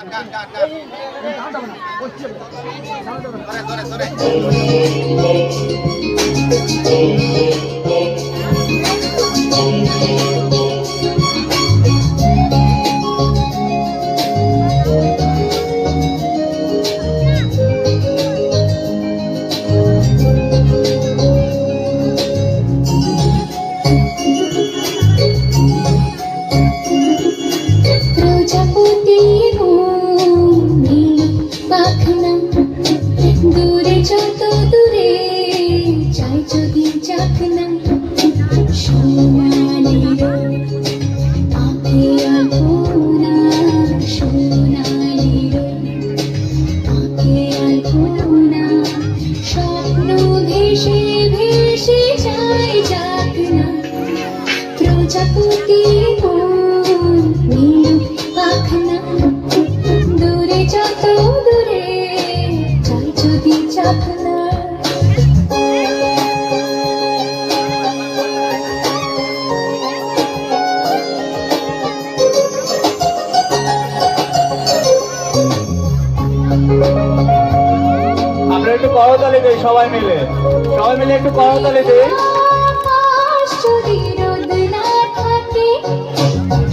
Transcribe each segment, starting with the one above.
আমরা একটু করতালি দেই সবাই মিলে একটু করতালি দেই।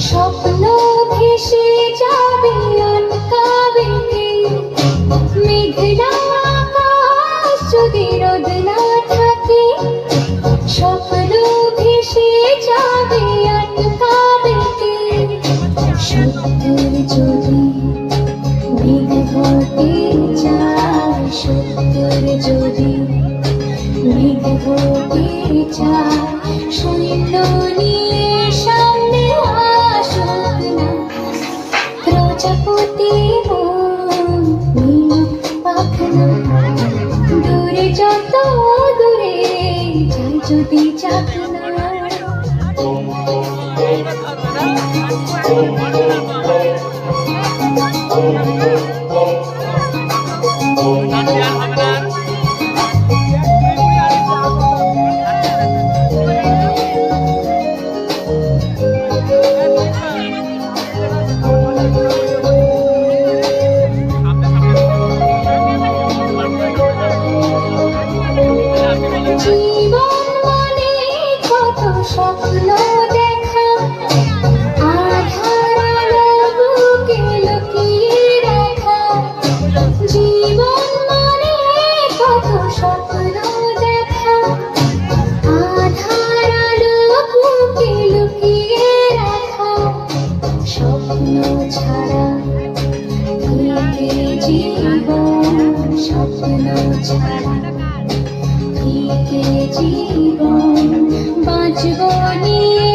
স্বপ্ন ভেসে যাবে অনকাবে মেঘলা আকাশ যদি রোদ না থাকে, স্বপ্ন ভেসে যাবে অনকাবে সত্যের যদি মেঘ হতে চায়, সত্যের যদি মেঘ হতে চায়, শূন্য নিয়ে সামনে আসুক না প্রজাপতি নীল পাখনা। দূরে যত দূরে যাই যদি যাক না, জীবন মানে কত স্বপ্ন দেখা, আধার আলো বুকে লুকিয়ে রাখা। জীবন মানে কত স্বপ্ন দেখা, আধার আলো বুকে লুকিয়ে রাখা। স্বপ্ন ছাড়া ফিরে জীবন, স্বপ্ন ছাড়া জীবন বাঁচব নিয়ে